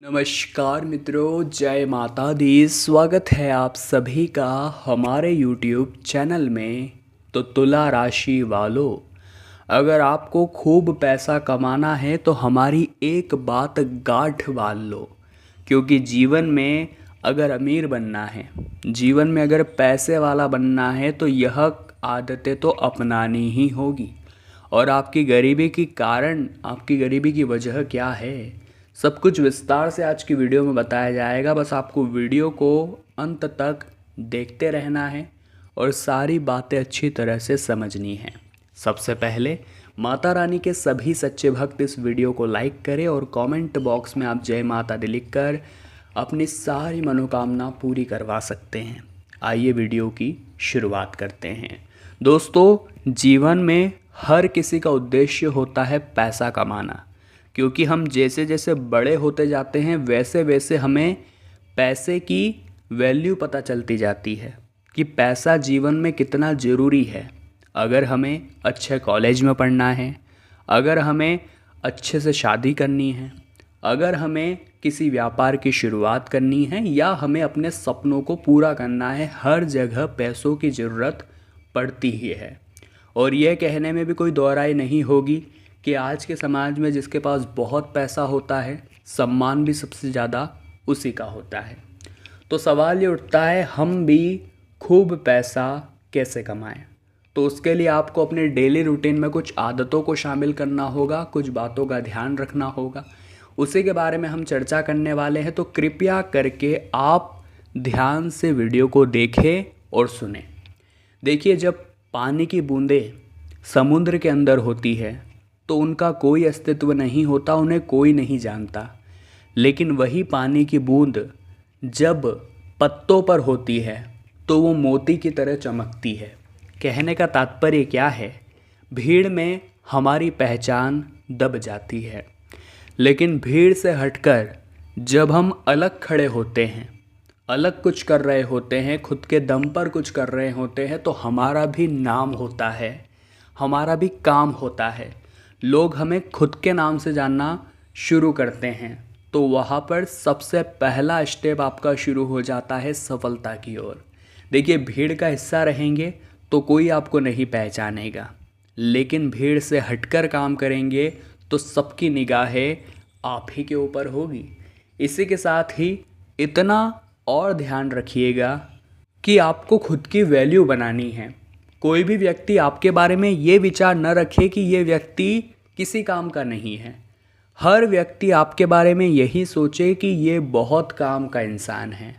नमस्कार मित्रों, जय माता दी। स्वागत है आप सभी का हमारे YouTube चैनल में। तो तुला राशि वालों, अगर आपको खूब पैसा कमाना है तो हमारी एक बात गांठ बांध लो, क्योंकि जीवन में अगर अमीर बनना है, जीवन में अगर पैसे वाला बनना है तो यह आदतें तो अपनानी ही होगी। और आपकी गरीबी की कारण, आपकी गरीबी की वजह क्या है, सब कुछ विस्तार से आज की वीडियो में बताया जाएगा। बस आपको वीडियो को अंत तक देखते रहना है और सारी बातें अच्छी तरह से समझनी है। सबसे पहले माता रानी के सभी सच्चे भक्त इस वीडियो को लाइक करें और कमेंट बॉक्स में आप जय माता दी लिखकर अपनी सारी मनोकामना पूरी करवा सकते हैं। आइए वीडियो की शुरुआत करते हैं। दोस्तों, जीवन में हर किसी का उद्देश्य होता है पैसा कमाना, क्योंकि हम जैसे जैसे बड़े होते जाते हैं वैसे वैसे हमें पैसे की वैल्यू पता चलती जाती है कि पैसा जीवन में कितना ज़रूरी है। अगर हमें अच्छे कॉलेज में पढ़ना है, अगर हमें अच्छे से शादी करनी है, अगर हमें किसी व्यापार की शुरुआत करनी है या हमें अपने सपनों को पूरा करना है, हर जगह पैसों की ज़रूरत पड़ती ही है। और यह कहने में भी कोई दो राय नहीं होगी कि आज के समाज में जिसके पास बहुत पैसा होता है, सम्मान भी सबसे ज़्यादा उसी का होता है। तो सवाल ये उठता है, हम भी खूब पैसा कैसे कमाएं? तो उसके लिए आपको अपने डेली रूटीन में कुछ आदतों को शामिल करना होगा, कुछ बातों का ध्यान रखना होगा। उसी के बारे में हम चर्चा करने वाले हैं। तो कृपया करके आप ध्यान से वीडियो को देखें और सुने। देखिए, जब पानी की बूंदें समुद्र के अंदर होती है तो उनका कोई अस्तित्व नहीं होता, उन्हें कोई नहीं जानता। लेकिन वही पानी की बूंद जब पत्तों पर होती है तो वो मोती की तरह चमकती है। कहने का तात्पर्य क्या है? भीड़ में हमारी पहचान दब जाती है, लेकिन भीड़ से हटकर जब हम अलग खड़े होते हैं, अलग कुछ कर रहे होते हैं, खुद के दम पर कुछ कर रहे होते हैं, तो हमारा भी नाम होता है, हमारा भी काम होता है। लोग हमें खुद के नाम से जानना शुरू करते हैं। तो वहाँ पर सबसे पहला स्टेप आपका शुरू हो जाता है सफलता की ओर। देखिए, भीड़ का हिस्सा रहेंगे तो कोई आपको नहीं पहचानेगा, लेकिन भीड़ से हटकर काम करेंगे तो सबकी निगाहें आप ही के ऊपर होगी। इसी के साथ ही इतना और ध्यान रखिएगा कि आपको खुद की वैल्यू बनानी है। कोई भी व्यक्ति आपके बारे में ये विचार न रखे कि ये व्यक्ति किसी काम का नहीं है। हर व्यक्ति आपके बारे में यही सोचे कि ये बहुत काम का इंसान है।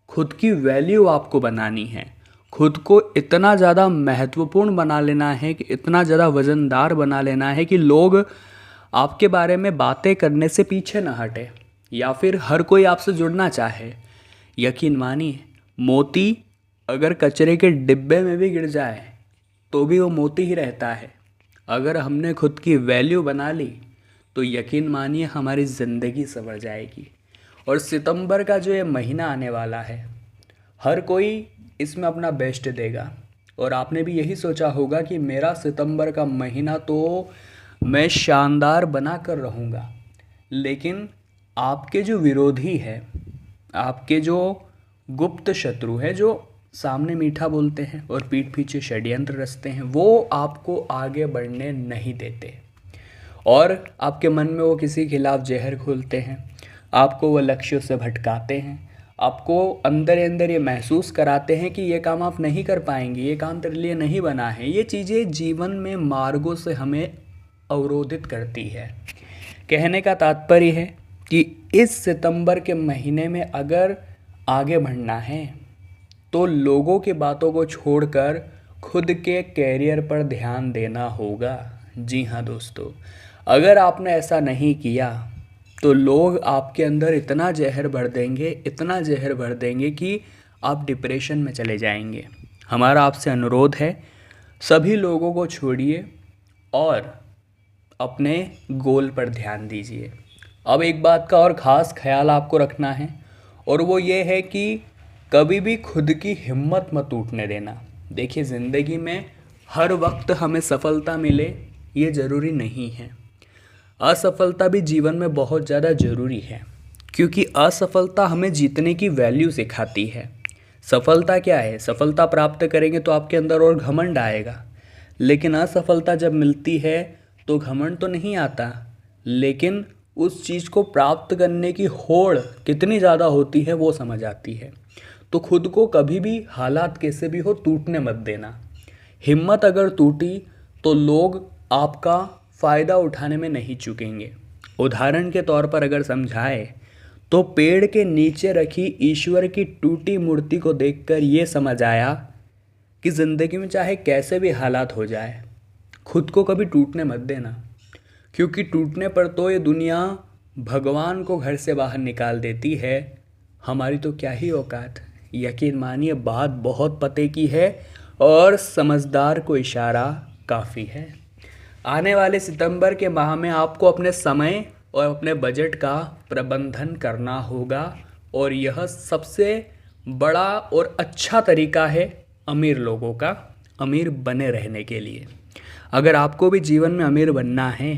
खुद की वैल्यू आपको बनानी है, खुद को इतना ज़्यादा महत्वपूर्ण बना लेना है, कि इतना ज़्यादा वज़नदार बना लेना है कि लोग आपके बारे में बातें करने से पीछे न हटे या फिर हर कोई आपसे जुड़ना चाहे। यकीन मानिए, मोती अगर कचरे के डिब्बे में भी गिर जाए तो भी वो मोती ही रहता है। अगर हमने खुद की वैल्यू बना ली तो यकीन मानिए हमारी ज़िंदगी संवर जाएगी। और सितंबर का जो ये महीना आने वाला है, हर कोई इसमें अपना बेस्ट देगा। और आपने भी यही सोचा होगा कि मेरा सितंबर का महीना तो मैं शानदार बना कर रहूँगा। लेकिन आपके जो विरोधी है, आपके जो गुप्त शत्रु है, जो सामने मीठा बोलते हैं और पीठ पीछे षड्यंत्र रचते हैं, वो आपको आगे बढ़ने नहीं देते। और आपके मन में वो किसी के खिलाफ जहर घोलते हैं, आपको वो लक्ष्यों से भटकाते हैं, आपको अंदर ही अंदर ये महसूस कराते हैं कि ये काम आप नहीं कर पाएंगे, ये काम तेरे लिए नहीं बना है। ये चीज़ें जीवन में मार्गों से हमें अवरोधित करती है। कहने का तात्पर्य है कि इस सितंबर के महीने में अगर आगे बढ़ना है तो लोगों की बातों को छोड़कर खुद के कैरियर पर ध्यान देना होगा। जी हाँ दोस्तों, अगर आपने ऐसा नहीं किया तो लोग आपके अंदर इतना जहर भर देंगे, इतना जहर भर देंगे कि आप डिप्रेशन में चले जाएंगे। हमारा आपसे अनुरोध है, सभी लोगों को छोड़िए और अपने गोल पर ध्यान दीजिए। अब एक बात का और ख़ास ख्याल आपको रखना है, और वो ये है कि कभी भी खुद की हिम्मत मत टूटने देना। देखिए, ज़िंदगी में हर वक्त हमें सफलता मिले ये ज़रूरी नहीं है। असफलता भी जीवन में बहुत ज़्यादा ज़रूरी है, क्योंकि असफलता हमें जीतने की वैल्यू सिखाती है। सफलता क्या है? सफलता प्राप्त करेंगे तो आपके अंदर और घमंड आएगा, लेकिन असफलता जब मिलती है तो घमंड तो नहीं आता, लेकिन उस चीज़ को प्राप्त करने की होड़ कितनी ज़्यादा होती है वो समझ आती है। तो खुद को कभी भी हालात कैसे भी हो टूटने मत देना। हिम्मत अगर टूटी तो लोग आपका फ़ायदा उठाने में नहीं चूकेंगे। उदाहरण के तौर पर अगर समझाए तो पेड़ के नीचे रखी ईश्वर की टूटी मूर्ति को देखकर ये समझ आया कि ज़िंदगी में चाहे कैसे भी हालात हो जाए, खुद को कभी टूटने मत देना, क्योंकि टूटने पर तो ये दुनिया भगवान को घर से बाहर निकाल देती है, हमारी तो क्या ही औकात। यकीन मानिए बात बहुत पते की है और समझदार को इशारा काफ़ी है। आने वाले सितंबर के माह में आपको अपने समय और अपने बजट का प्रबंधन करना होगा, और यह सबसे बड़ा और अच्छा तरीका है अमीर लोगों का अमीर बने रहने के लिए। अगर आपको भी जीवन में अमीर बनना है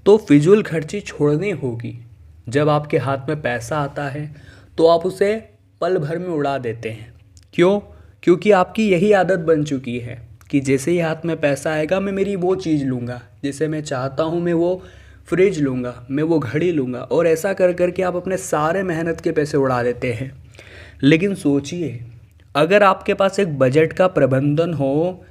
तो फिजूल खर्ची छोड़नी होगी। जब आपके हाथ में पैसा आता है तो आप उसे पल भर में उड़ा देते हैं। क्यों? क्योंकि आपकी यही आदत बन चुकी है कि जैसे ही हाथ में पैसा आएगा मैं मेरी वो चीज़ लूँगा जिसे मैं चाहता हूँ, मैं वो फ्रिज लूँगा, मैं वो घड़ी लूँगा, और ऐसा कर कर के आप अपने सारे मेहनत के पैसे उड़ा देते हैं। लेकिन सोचिए, अगर आपके पास एक बजट का प्रबंधन हो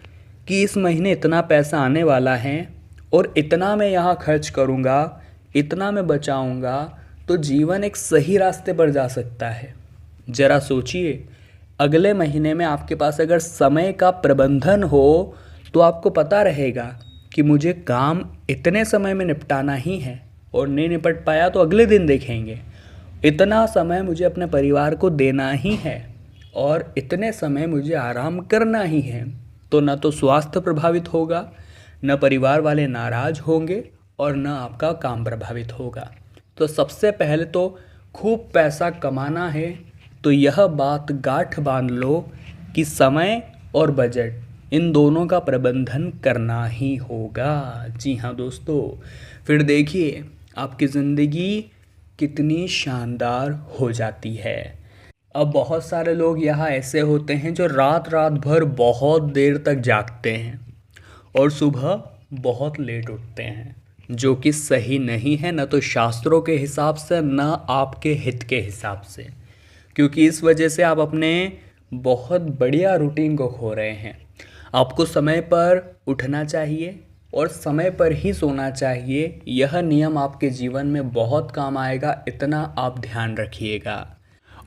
कि इस महीने इतना पैसा आने वाला है और इतना मैं यहाँ खर्च करूँगा, इतना मैं बचाऊँगा, तो जीवन एक सही रास्ते पर जा सकता है। ज़रा सोचिए, अगले महीने में आपके पास अगर समय का प्रबंधन हो तो आपको पता रहेगा कि मुझे काम इतने समय में निपटाना ही है, और नहीं निपट पाया तो अगले दिन देखेंगे। इतना समय मुझे अपने परिवार को देना ही है और इतने समय मुझे आराम करना ही है। तो न तो स्वास्थ्य प्रभावित होगा, न परिवार वाले नाराज़ होंगे, और न आपका काम प्रभावित होगा। तो सबसे पहले तो खूब पैसा कमाना है तो यह बात गांठ बांध लो कि समय और बजट इन दोनों का प्रबंधन करना ही होगा। जी हाँ दोस्तों, फिर देखिए आपकी ज़िंदगी कितनी शानदार हो जाती है। अब बहुत सारे लोग यहाँ ऐसे होते हैं जो रात रात भर बहुत देर तक जागते हैं और सुबह बहुत लेट उठते हैं, जो कि सही नहीं है, न तो शास्त्रों के हिसाब से न आपके हित के हिसाब से। क्योंकि इस वजह से आप अपने बहुत बढ़िया रूटीन को खो रहे हैं। आपको समय पर उठना चाहिए और समय पर ही सोना चाहिए। यह नियम आपके जीवन में बहुत काम आएगा, इतना आप ध्यान रखिएगा।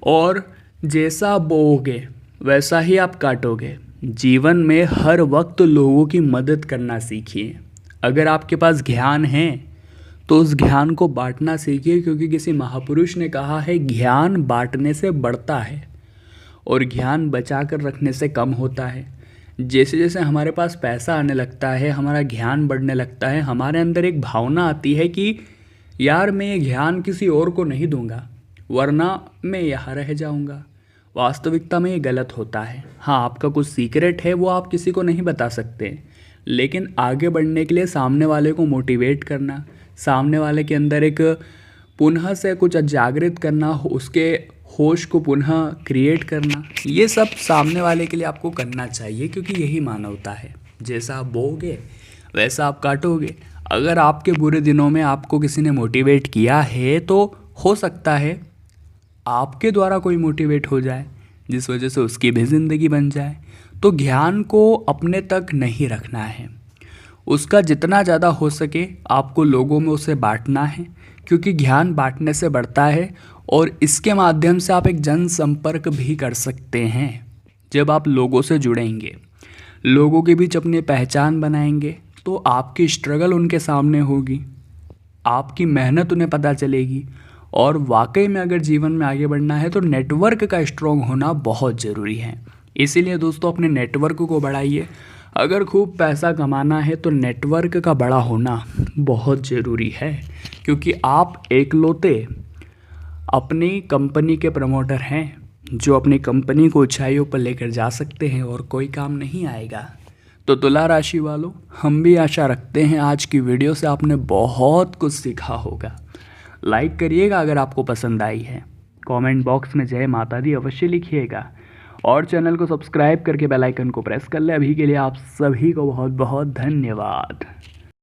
और जैसा बोओगे वैसा ही आप काटोगे। जीवन में हर वक्त लोगों की मदद करना सीखिए। अगर आपके पास ज्ञान है तो उस ज्ञान को बांटना सीखिए, क्योंकि किसी महापुरुष ने कहा है ज्ञान बांटने से बढ़ता है और ज्ञान बचा कर रखने से कम होता है। जैसे जैसे हमारे पास पैसा आने लगता है, हमारा ज्ञान बढ़ने लगता है, हमारे अंदर एक भावना आती है कि यार मैं ये ज्ञान किसी और को नहीं दूंगा वरना मैं यहाँ रह जाऊंगा। वास्तविकता में ये गलत होता है। हाँ, आपका कुछ सीक्रेट है वो आप किसी को नहीं बता सकते, लेकिन आगे बढ़ने के लिए सामने वाले को मोटिवेट करना, सामने वाले के अंदर एक पुनः से कुछ जागृत करना, उसके होश को पुनः क्रिएट करना, ये सब सामने वाले के लिए आपको करना चाहिए, क्योंकि यही मानवता है। जैसा आप बोओगे वैसा आप काटोगे। अगर आपके बुरे दिनों में आपको किसी ने मोटिवेट किया है तो हो सकता है आपके द्वारा कोई मोटिवेट हो जाए, जिस वजह से उसकी भी ज़िंदगी बन जाए। तो ज्ञान को अपने तक नहीं रखना है, उसका जितना ज़्यादा हो सके आपको लोगों में उसे बांटना है, क्योंकि ज्ञान बांटने से बढ़ता है और इसके माध्यम से आप एक जनसंपर्क भी कर सकते हैं। जब आप लोगों से जुड़ेंगे, लोगों के बीच अपनी पहचान बनाएंगे, तो आपकी स्ट्रगल उनके सामने होगी, आपकी मेहनत उन्हें पता चलेगी। और वाकई में अगर जीवन में आगे बढ़ना है तो नेटवर्क का स्ट्रॉन्ग होना बहुत ज़रूरी है। इसीलिए दोस्तों अपने नेटवर्क को बढ़ाइए। अगर खूब पैसा कमाना है तो नेटवर्क का बड़ा होना बहुत ज़रूरी है, क्योंकि आप एकलौते अपनी कंपनी के प्रमोटर हैं जो अपनी कंपनी को ऊंचाइयों पर लेकर जा सकते हैं और कोई काम नहीं आएगा। तो तुला राशि वालों, हम भी आशा रखते हैं आज की वीडियो से आपने बहुत कुछ सीखा होगा। लाइक करिएगा अगर आपको पसंद आई है। कमेंट बॉक्स में जय माता दी अवश्य लिखिएगा और चैनल को सब्सक्राइब करके बेल आइकन को प्रेस कर ले। अभी के लिए आप सभी को बहुत बहुत धन्यवाद।